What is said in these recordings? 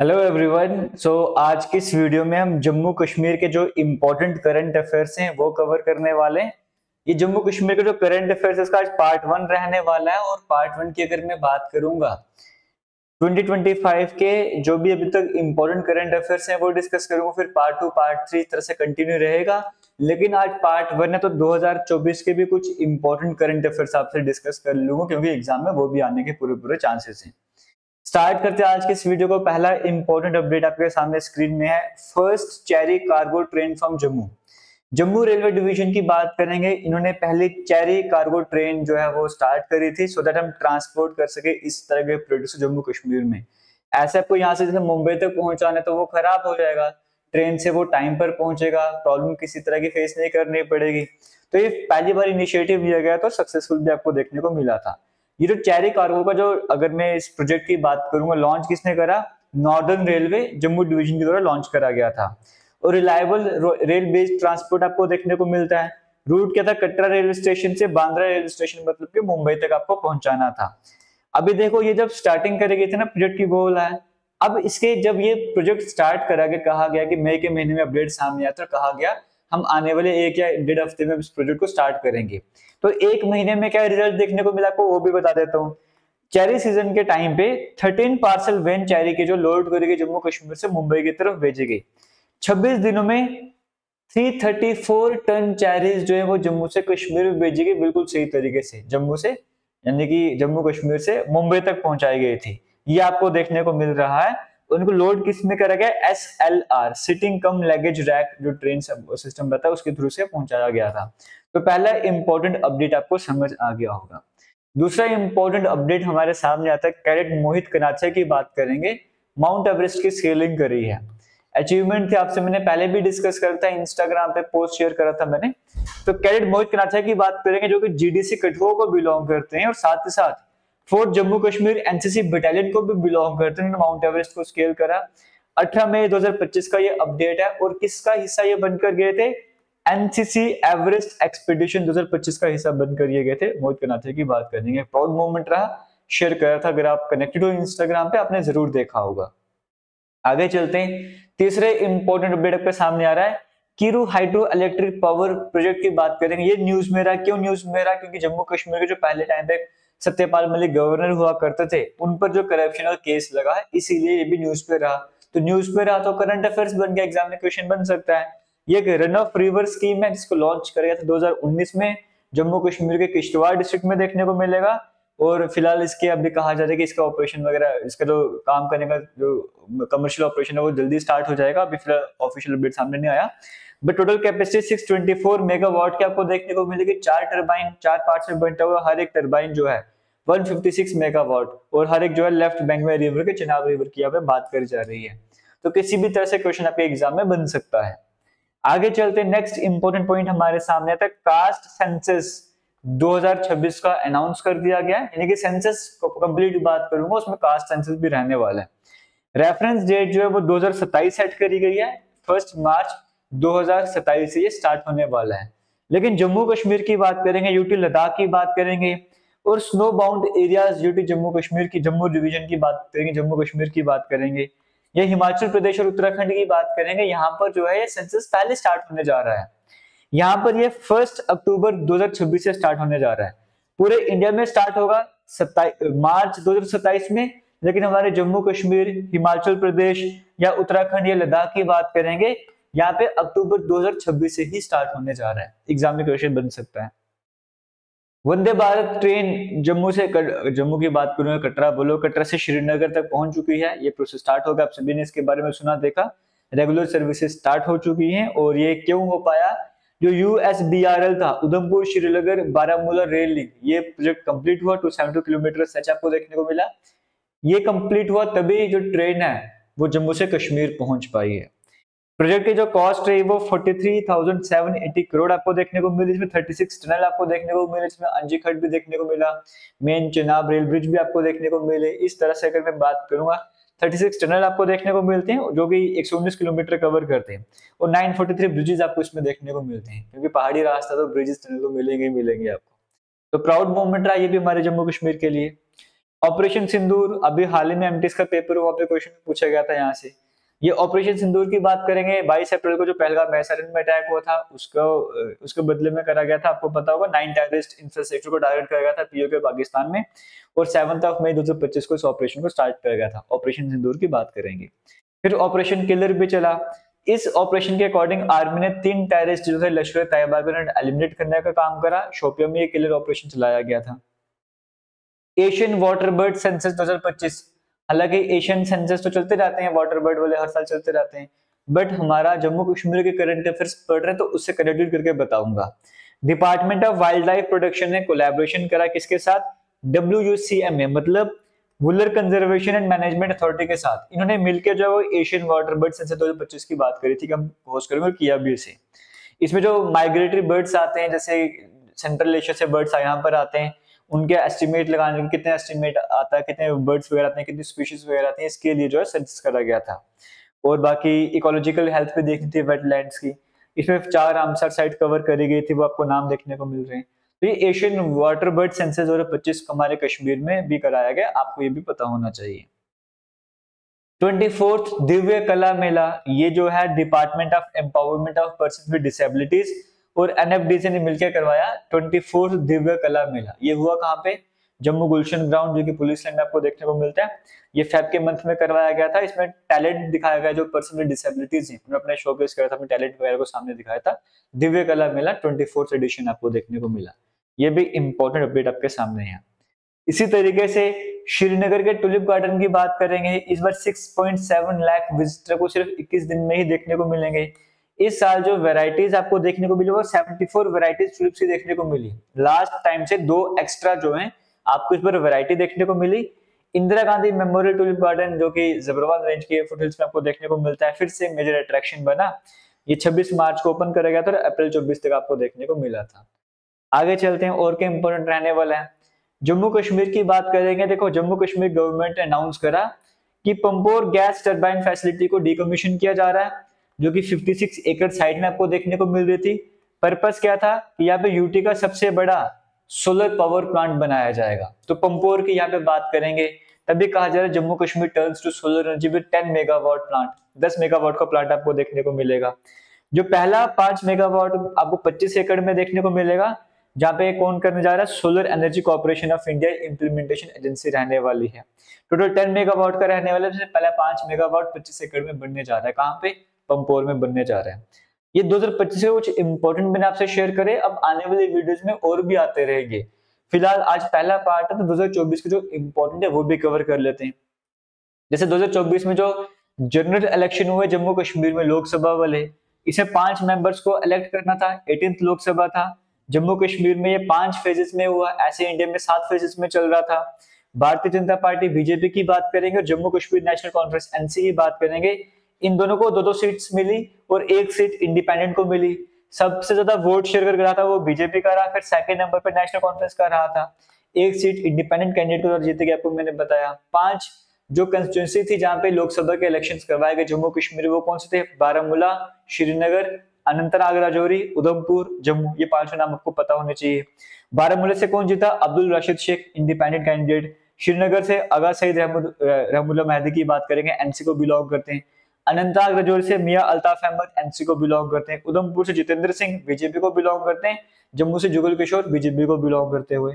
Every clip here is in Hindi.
Hello everyone. आज की इस वीडियो में हम जम्मू कश्मीर के जो इम्पोर्टेंट करंट अफेयर्स हैं वो कवर करने वाले हैं। ये जम्मू कश्मीर के जो करंट अफेयर्स है इसका आज पार्ट वन रहने वाला है और पार्ट वन की अगर मैं बात करूंगा 2025 के जो भी अभी तक इम्पोर्टेंट करंट अफेयर्स हैं वो डिस्कस करूंगा, फिर पार्ट टू पार्ट थ्री इस तरह से कंटिन्यू रहेगा। लेकिन आज पार्ट वन है तो 2024 के भी कुछ इम्पोर्टेंट करंट अफेयर्स आपसे डिस्कस कर लूंगा क्योंकि एग्जाम में वो भी आने के पूरे पूरे चांसेस हैं। स्टार्ट करते हैं आज के इस वीडियो को। पहला इंपॉर्टेंट अपडेट आपके सामने स्क्रीन में है। First cherry cargo train from Jammu. Jammu railway division की बात करेंगे, इन्होंने पहली चेरी कार्गो ट्रेन जो है वो स्टार्ट करी थी सो दैट हम ट्रांसपोर्ट कर सके इस तरह के प्रोडक्ट्स जम्मू कश्मीर में। ऐसे आपको यहाँ से जैसे मुंबई तक पहुंचाना है तो वो खराब हो जाएगा, ट्रेन से वो टाइम पर पहुंचेगा, प्रॉब्लम किसी तरह की फेस नहीं करनी पड़ेगी। तो ये पहली बार इनिशिएटिव लिया गया तो सक्सेसफुल भी आपको देखने को मिला था। ये जो चेरी कार्गो का जो अगर मैं इस प्रोजेक्ट की बात करूंगा, लॉन्च किसने करा? नॉर्दर्न रेलवे जम्मू डिवीजन की द्वारा लॉन्च करा गया था। और रिलायबल रेल बेस्ड ट्रांसपोर्ट आपको देखने को मिलता है। रूट क्या था? कटरा रेलवे स्टेशन से बांद्रा रेलवे स्टेशन मतलब कि मुंबई तक आपको पहुंचाना था। अभी देखो ये जब स्टार्टिंग करे गए थे ना प्रोजेक्ट की, वो बोला है अब इसके जब ये प्रोजेक्ट स्टार्ट करा गया, कहा गया कि मई के महीने में अपडेट सामने आया था, कहा गया हम आने वाले एक या डेढ़ हफ्ते में इस प्रोजेक्ट को स्टार्ट करेंगे। तो एक महीने में क्या रिजल्ट देखने को मिला आपको वो भी बता देता हूँ। चेरी सीजन के टाइम पे 13 पार्सल वैन चेरी के जो लोड करेगी जम्मू कश्मीर से मुंबई की तरफ भेजी गई। 26 दिनों में 334 टन चेरीज जो है वो जम्मू से कश्मीर में भेजी गई, बिल्कुल सही तरीके से जम्मू से यानी कि जम्मू कश्मीर से मुंबई तक पहुंचाई गई थी। ये आपको देखने को मिल रहा है। उनको लोड किस में करा गया? SLR सिटिंग कम लगेज रैक जो ट्रेन सिस्टम रहता है उसके थ्रू से पहुंचाया गया था। तो पहला इंपॉर्टेंट अपडेट आपको समझ आ गया होगा। दूसरा इंपॉर्टेंट अपडेट हमारे सामने आता है, कैडेट मोहित कनाचे की बात करेंगे। माउंट एवरेस्ट की स्केलिंग करी है, अचीवमेंट थे, आपसे मैंने पहले भी डिस्कस करा था, इंस्टाग्राम पे पोस्ट शेयर करा था मैंने। तो कैडेट मोहित कनाचा की बात करेंगे जो कि जीडीसी कठुआ को बिलोंग करते हैं और साथ ही साथ fourth Jammu Kashmir NCC battalion को भी बिलोंग करते हैं। माउंट एवरेस्ट को स्केल करा। 18 मई 2025 का ये अपडेट है और किसका हिस्सा ये बनकर गए थे? एनसीसी एवरेस्ट एक्सपीडिशन 2025 का हिस्सा बनकर ये गए थे। मोहित कनाचे की बात करेंगे, प्राउड मोमेंट रहा, शेयर करा था। अगर आप कनेक्टेड हो इंस्टाग्राम पे आपने जरूर देखा होगा। आगे चलते हैं, तीसरे इंपॉर्टेंट अपडेट आपके सामने आ रहा है। Kiru hydro electric power project की बात करेंगे। ये न्यूज में रहा, क्यों न्यूज में रहा? क्योंकि जम्मू कश्मीर के जो पहले टाइम पे सत्यपाल मलिक गवर्नर हुआ करते थे उन पर जो करप्शन का केस लगा है, इसीलिए ये भी न्यूज पे रहा। तो न्यूज पे रहा तो करंट अफेयर्स बन गया, एग्जाम में क्वेश्चन बन सकता है। ये एक रन ऑफ रिवर स्कीम है जिसको लॉन्च किया गया था 2019 में, जम्मू कश्मीर के किश्तवाड़ डिस्ट्रिक्ट में देखने को मिलेगा। और फिलहाल इसके अभी कहा जा रहा है कि इसका ऑपरेशन वगैरह, इसका जो काम करने का जो कमर्शियल ऑपरेशन है वो जल्दी स्टार्ट हो जाएगा। अभी फिलहाल ऑफिशियल अपडेट सामने नहीं आया। बट टोटल कैपेसिटी 624 मेगावाट की आपको देखने को मिलेगी। चार टरबाइन, चार पार्ट में बंटा हुआ, हर एक टरबाइन जो है 156 मेगावाट, और हर एक जो है लेफ्ट बैंक में रिवर के, चिनाब रिवर की यहाँ पे बात करी जा रही है। तो किसी भी तरह से क्वेश्चन आपके एग्जाम में बन सकता है। आगे चलते, नेक्स्ट इंपॉर्टेंट पॉइंट हमारे सामने आता है। कास्ट सेंसस 2026 का अनाउंस कर दिया गया है, यानी कि सेंसस कंप्लीट बात करूंगा उसमें कास्ट सेंसस भी रहने वाला है। रेफरेंस डेट जो है वो 2027 सेट करी गई है। 1 मार्च 2027 से ये स्टार्ट होने वाला है। लेकिन जम्मू कश्मीर की बात करेंगे, यूटी लद्दाख की बात करेंगे और snow bound areas UT Jammu Kashmir की, जम्मू डिवीजन की बात करेंगे, जम्मू कश्मीर की बात करेंगे, या हिमाचल प्रदेश और उत्तराखंड की बात करेंगे, यहाँ पर जो है ये सेंसस पहले स्टार्ट होने जा रहा है। यहाँ पर ये 1 अक्टूबर 2026 से स्टार्ट होने जा रहा है। पूरे इंडिया में स्टार्ट होगा मार्च 2027 में, लेकिन हमारे जम्मू कश्मीर, हिमाचल प्रदेश या उत्तराखंड या लद्दाख की बात करेंगे, यहाँ पे अक्टूबर 2026 से ही स्टार्ट होने जा रहा है। एग्जाम में क्वेश्चन बन सकता है। वंदे भारत ट्रेन जम्मू की बात करूंगा, कटरा बोलो, कटरा से श्रीनगर तक पहुंच चुकी है। ये प्रोसेस स्टार्ट होगा, आप सभी ने इसके बारे में सुना देखा। रेगुलर सर्विसेज स्टार्ट हो चुकी हैं और ये क्यों हो पाया? जो USBRL था, उधमपुर श्रीनगर बारामूला रेल लिंक, ये प्रोजेक्ट कंप्लीट हुआ। 272 किलोमीटर सच आपको देखने को मिला। ये कंप्लीट हुआ तभी जो ट्रेन है वो जम्मू से कश्मीर पहुंच पाई है। प्रोजेक्ट की जो कॉस्ट रही वो 43,780 करोड़ आपको देखने को मिली। इसमें 36 टनल आपको देखने को मिले, इसमें अंजी खट भी देखने को मिला, मेन चिनाब रेल ब्रिज भी आपको देखने को मिले। इस तरह से अगर मैं बात करूंगा 36 टनल आपको देखने को मिलते हैं जो कि 119 किलोमीटर कवर करते हैं, और 943 ब्रिजेस आपको इसमें देखने को मिलते हैं, क्योंकि पहाड़ी रास्ता तो ब्रिजेस टनल तो मिलेंगे ही मिलेंगे आपको। तो प्राउड मोमेंट रहा ये भी हमारे जम्मू कश्मीर के लिए। ऑपरेशन सिंदूर अभी हाल ही में एमटीएस का पेपर हुआ पे क्वेश्चन पूछा गया था यहाँ से। ये ऑपरेशन सिंदूर की बात करेंगे। 22 अप्रैल को जो पहलगाम मैसारन में अटैक हुआ था उसको उसके बदले में करा गया था। आपको पता होगा 9 टेररिस्ट इंफ्रास्ट्रक्चर को टारगेट करा गया था पीओके पाकिस्तान में, और 7 मई 2025 को इस ऑपरेशन को स्टार्ट किया गया था। ऑपरेशन सिंदूर की बात करेंगे। फिर ऑपरेशन किलर भी चला। इस ऑपरेशन के अकॉर्डिंग आर्मी ने 3 टेररिस्ट जो थे लश्कर तैयबा को एलिमिनेट करने का काम करा। शोपिया में ये किलर ऑपरेशन चलाया गया था। एशियन वाटर बर्ड सेंसस 2025, हालांकि एशियन सेंसस तो चलते रहते हैं, वाटर बर्ड वाले हर साल चलते रहते हैं, बट हमारा जम्मू कश्मीर के करंट अफेयर्स पढ़ रहे हैं तो उससे कनेक्टेड करके बताऊंगा। Department of wild life protection ने कोलैबोरेशन करा किसके साथ? WUCMA मतलब Wular conservation and management authority के साथ। इन्होंने मिलकर जो है एशियन वाटर बर्ड सेंसस 2025 की बात करी थी कि हम होस्ट करेंगे और किया भी इसे। इसमें जो माइग्रेटरी बर्ड्स आते हैं, जैसे सेंट्रल एशिया से बर्ड्स यहाँ पर आते हैं, उनके एस्टिमेट लगाने के कितने एस्टिमेट आता है, कितने बर्ड्स वगैरह आते हैं, कितनी स्पीशीज वगैरह आती हैं, इसके लिए जो है सेंसस करा गया था। और बाकी इकोलॉजिकल हेल्थ भी देखनी थी वेटलैंड्स की। इसमें 4 रामसर साइट कवर करी गई थी, वो आपको नाम देखने को मिल रहे हैं। तो ये एशियन वाटर बर्ड सेंसस 2025 हमारे कश्मीर में भी कराया गया, आपको ये भी पता होना चाहिए। 24th दिव्य कला मेला, ये जो है department of empowerment of person with disabilities और एनएफडीसी ने मिलकर करवाया 24th दिव्य कला मेला। ये हुआ कहाँ पे? जम्मू गुलशन ग्राउंड, जो कि पुलिस लाइन में आपको देखने को मिलता है। ये फेब के मंथ में करवाया गया था। इसमें टैलेंट दिखाया गया जो पर्सन विद डिसेबिलिटीज हैं, उन्होंने अपने शोकेस करा था, अपने टैलेंट वगैरह को सामने दिखाया था। दिव्य कला मेला 24th एडिशन आपको देखने को मिला। ये भी इंपॉर्टेंट अपडेट आपके सामने है। इसी तरीके से श्रीनगर के टुलिप गार्डन की बात करेंगे। इस बार 6.7 लाख विजिटर को सिर्फ 21 दिन में ही देखने को मिलेंगे। इस साल जो वैरायटीज आपको देखने को मिली वो 74 वैरायटीज टुलिप्स की देखने को मिली। लास्ट टाइम से 2 एक्स्ट्रा जो हैं आपको इस बार वैरायटी देखने को मिली। Indira Gandhi memorial tulip garden जो कि जबरवाल रेंज के फुटहिल्स में आपको देखने को मिलता है, फिर से मेजर अट्रैक्शन बना। ये 26 मार्च को ओपन करा गया था और अप्रैल 24 तक आपको देखने को मिला था। आगे चलते हैं और क्या इंपोर्टेंट रहने वाला है। जम्मू कश्मीर की बात करेंगे। देखो, जम्मू कश्मीर गवर्नमेंट ने अनाउंस करा कि पंपोर गैस टरबाइन फैसिलिटी को डीकमीशन किया जा रहा है, जो कि 56 एकड़ साइट में आपको देखने को मिल रही थी। पर्पस क्या था कि यहाँ पे यूटी का सबसे बड़ा सोलर पावर प्लांट बनाया जाएगा। तो पंपोर की यहाँ पे बात करेंगे, तभी कहा जा रहा है Jammu Kashmir turns to solar energy with 10 megawatt plant. 10 megawatt का प्लांट आपको देखने को मिलेगा। जो पहला 5 मेगावाट आपको 25 एकड़ में देखने को मिलेगा, जहां पे कौन करने जा रहा है? Solar energy corporation of India implementation agency रहने वाली है। टोटल 10 मेगावाट का रहने वाला है। पहला 5 मेगावाट 25 एकड़ में बनने जा रहा है। कहां पे? पंपोर में बनने जा रहा है। ये 2025 के कुछ इंपॉर्टेंट मैंने आपसे शेयर करे। अब आने वाली वीडियोस में और भी आते रहेंगे। फिलहाल आज पहला पार्ट है तो 2024 के जो इंपॉर्टेंट है वो भी कवर कर लेते हैं। जैसे 2024 में जो जनरल इलेक्शन हुए जम्मू कश्मीर में लोकसभा वाले, इसे 5 मेंबर्स को इलेक्ट करना था। 18th लोकसभा था जम्मू कश्मीर में। ये 5 फेजेस में हुआ। ऐसे इंडिया में 7 फेजेस में चल रहा था। भारतीय जनता पार्टी बीजेपी की बात करेंगे और Jammu Kashmir national conference NC की बात करेंगे। इन दोनों को 2-2 सीट्स मिली और 1 सीट इंडिपेंडेंट को मिली। सबसे ज्यादा वोट शेयर कर रहा था वो बीजेपी का रहा, फिर सेकंड नंबर पर नेशनल कॉन्फ्रेंस का रहा था। 1 सीट इंडिपेंडेंट कैंडिडेट को जीते गए, आपको मैंने बताया। 5 जो कंस्टिट्यूंसी थी जहां पे लोकसभा के इलेक्शंस करवाए गए जम्मू कश्मीर, वो कौन से थे? बारामूला, श्रीनगर, अनंतनाग, राजौरी, उधमपुर, जम्मू। ये 5 नाम आपको पता होने चाहिए। बारामूला से कौन जीता? Abdul Rashid Sheikh, independent candidate. श्रीनगर से आगा सईद रहमुल्ला महदी की बात करेंगे, एनसी को बिलोंग करते हैं। अनंतनाग राजौरी से मियां अल्ताफ अहमद, एनसी को बिलोंग करते हैं। उधमपुर से जितेंद्र सिंह, बीजेपी को बिलोंग करते हैं। जम्मू से जुगल किशोर, बीजेपी को बिलोंग करते हुए।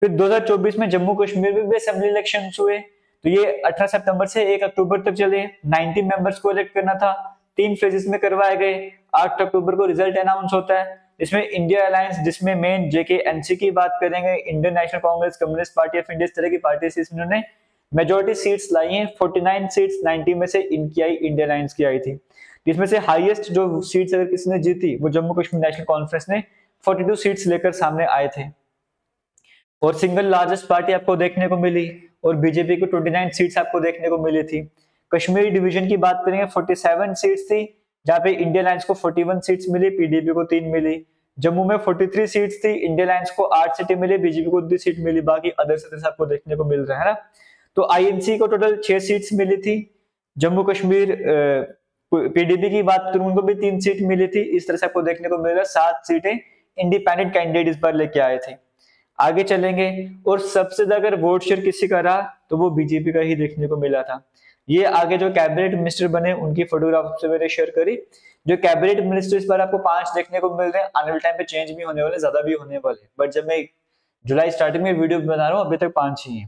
फिर 2024 में जम्मू कश्मीर में भी असेंबली इलेक्शन हुए। तो ये 18 सितंबर से 1 अक्टूबर तक चले। 90 मेंबर्स को इलेक्ट करना था। 3 फेजेस में करवाए गए। 8 अक्टूबर को रिजल्ट अनाउंस होता है। इसमें इंडिया अलायंस, जिसमें मेन जेके एनसी की बात करेंगे, Indian national Congress, communist party of India, इस तरह की पार्टी से इन्होंने मेजोरिटी सीट्स लाई हैं। 49 सीट्स 90 में से इनकी आई, इंडिया अलायंस की आई थी। जिसमें से हाईएस्ट जो सीट्स अगर किसी ने जीती वो जम्मू कश्मीर नेशनल कॉन्फ्रेंस ने 42 सीट्स लेकर सामने आए थे। और सिंगल लार्जेस्ट पार्टी आपको देखने को मिली और बीजेपी को 29 सीट्स आपको देखने को मिली थी। कश्मीरी डिवीजन की बात करेंगे, 47 सीट्स थी, जहां पे इंडिया अलायंस को 41 सीट्स मिली, पीडीपी को 3 मिली। जम्मू में 43 सीट्स थी, इंडिया अलायंस को 8 सीटें मिली, बीजेपी को 2 सीट मिली, बाकी अदर्स आपको देखने को मिल रहा है ना। तो आईएनसी को टोटल 6 सीट्स मिली थी। जम्मू कश्मीर पीडीपी की बात करूं, उनको भी 3 सीट मिली थी। इस तरह से आपको देखने को मिल रहा है 7 सीटें इंडिपेंडेंट कैंडिडेट इस बार लेके आए थे। आगे चलेंगे और सबसे ज्यादा अगर वोट शेयर किसी का रहा तो वो बीजेपी का ही देखने को मिला था। ये आगे जो कैबिनेट मिनिस्टर बने उनकी फोटोग्राफ से मैंने शेयर करी। जो कैबिनेट मिनिस्टर इस बार आपको 5 देखने को मिल रहे हैं, आने वाले टाइम पे चेंज भी होने वाले, ज्यादा भी होने वाले, बट जब मैं जुलाई स्टार्टिंग में वीडियो बना रहा हूँ अभी तक 5 ही है।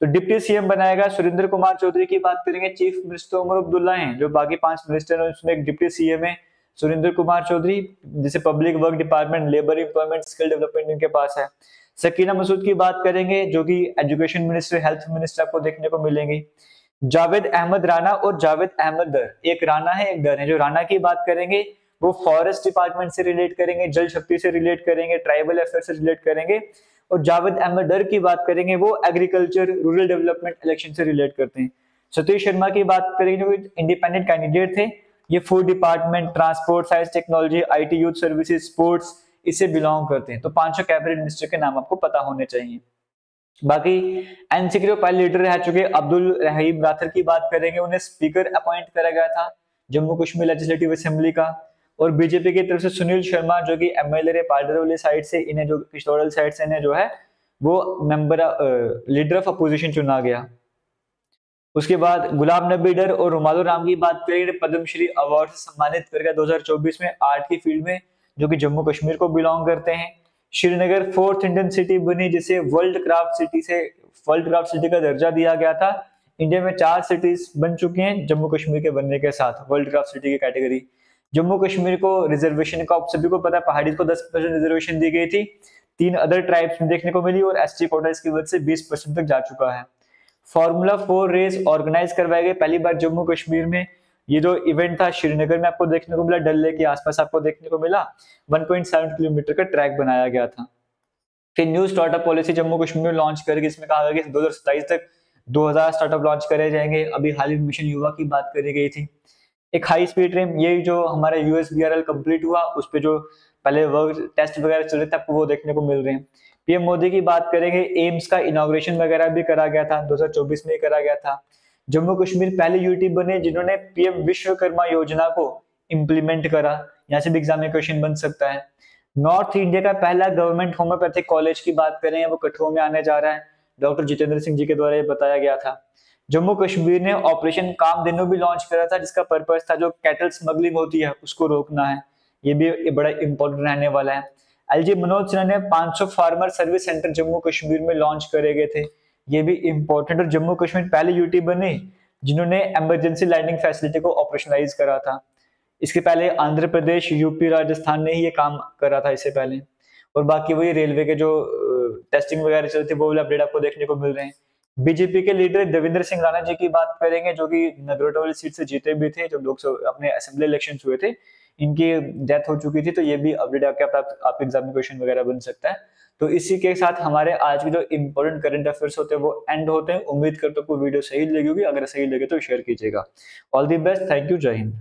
तो डिप्टी सीएम बनाएगा सुरेंद्र कुमार चौधरी की बात करेंगे, चीफ मिनिस्टर उमर अब्दुल्ला हैं, जो बाकी 5 मिनिस्टर हैं उसमें एक डिप्टी सीएम है सुरेंद्र कुमार चौधरी, जिसे public work department, labour employment, skill development इनके पास है। सकीना मसूद की बात करेंगे जो कि एजुकेशन मिनिस्टर, हेल्थ मिनिस्टर आपको देखने को मिलेंगे। जावेद अहमद राणा और जावेद अहमद दर, एक राणा है एक दर है। जो राणा की बात करेंगे वो फॉरेस्ट डिपार्टमेंट से रिलेट करेंगे, जल शक्ति से रिलेट करेंगे, ट्राइबल अफेयर से रिलेट करेंगे। और जावेद अहमद दर की बात करेंगे वो एग्रीकल्चर, रूरल डेवलपमेंट, इलेक्शन से रिलेट करते हैं। सतीश शर्मा की बात करेंगे जो इंडिपेंडेंट कैंडिडेट थे, ये food department, transport, science technology, IT, youth services, sports, इससे बिलोंग करते हैं। तो 5 कैबिनेट मिनिस्टर के नाम आपको पता होने चाहिए। बाकी एनसीपी के पहले लीडर रह चुके अब्दुल रहीम राथर की बात करेंगे, उन्हें स्पीकर अपॉइंट करा गया था जम्मू कश्मीर लेजिस्लेटिव असेंबली का। और बीजेपी की तरफ से सुनील शर्मा जो कि एमएलए पार्डरवली साइड से, इन्हें जो पिछोड़ल साइड से इन्हें जो है वो मेंबर लीडर ऑफ अपोजिशन चुना गया। उसके बाद गुलाम नबी डर और रुमालो राम की बात करेंगे, पद्मश्री अवार्ड से सम्मानित करके 2024 में आर्ट की फील्ड में, जो कि जम्मू कश्मीर को बिलोंग करते हैं। श्रीनगर 4th इंडियन सिटी बनी, जिसे वर्ल्ड क्राफ्ट सिटी का दर्जा दिया गया था। इंडिया में 4 सिटीज बन चुकी हैं जम्मू कश्मीर के बनने के साथ वर्ल्ड क्राफ्ट सिटी की कैटेगरी। जम्मू कश्मीर को रिजर्वेशन का, आप सभी को पता है, पहाड़ी को 10% रिजर्वेशन दी गई थी, 3 अदर ट्राइब्स में देखने को मिली, और एसटी कोटा इसकी वजह से 20% तक जा चुका है। फॉर्मूला 4 रेस ऑर्गेनाइज करवाई गई पहली बार जम्मू कश्मीर में। ये जो इवेंट था श्रीनगर में आपको देखने को मिला, डल लेक के आसपास आपको देखने को मिला। 1.7 किलोमीटर का ट्रैक बनाया गया था। फिर new startup policy Jammu Kashmir में लॉन्च करके इसमें कहा गया कि 2027 तक 2000 स्टार्टअप लॉन्च करे जाएंगे। अभी हाल ही में मिशन युवा की बात करी गई थी। एक हाई स्पीड ट्रेन, ये जो हमारा यूएसबीआरएल कंप्लीट हुआ, उस पे जो पहले वर्क टेस्ट वगैरह चल रहे थे आपको वो देखने को मिल रहे हैं। पीएम मोदी की बात करेंगे, एम्स का इनॉग्रेशन वगैरह भी करा गया था, 2024 में करा गया था। जम्मू कश्मीर पहले यूटी बने जिन्होंने पीएम विश्वकर्मा योजना को इंप्लीमेंट करा, यहाँ से भी एग्जाम में क्वेश्चन बन सकता है। नॉर्थ इंडिया का पहला गवर्नमेंट होम्योपैथिक कॉलेज की बात करें, वो कठुआ में आने जा रहा है, डॉक्टर जितेंद्र सिंह जी के द्वारा ये बताया गया था। जम्मू कश्मीर ने ऑपरेशन कामधेनु भी लॉन्च करा था, जिसका पर्पस था जो कैटल स्मगलिंग होती है उसको रोकना है। ये भी बड़ा इंपॉर्टेंट रहने वाला है। एलजी मनोज सिन्हा ने 500 farmer service centre Jammu Kashmir में लॉन्च करे गए थे, ये भी इंपॉर्टेंट। और जम्मू कश्मीर पहले यूटी बने जिन्होंने इमरजेंसी लैंडिंग फैसिलिटी को ऑपरेशनलाइज करा था। इसके पहले आंध्र प्रदेश, यूपी, राजस्थान ने ही ये काम करा था इससे पहले। और बाकी वही रेलवे के जो टेस्टिंग वगैरह चलती है वो अपडेट आपको देखने को मिल रहे हैं। बीजेपी के लीडर देवेंद्र सिंह राणा जी की बात करेंगे, जो कि नगरोटा वाली सीट से जीते भी थे जब लोकसभा अपने असेंबली इलेक्शन हुए थे। इनकी डेथ हो चुकी थी, तो ये भी अपडेट आपके एग्जाम में क्वेश्चन वगैरह बन सकता है। तो इसी के साथ हमारे आज के जो इंपॉर्टेंट करंट अफेयर्स होते हैं वो एंड होते हैं। उम्मीद करता हूँ वीडियो सही लगी होगी, अगर सही लगे तो शेयर कीजिएगा। All the best, thank you, जय हिंद।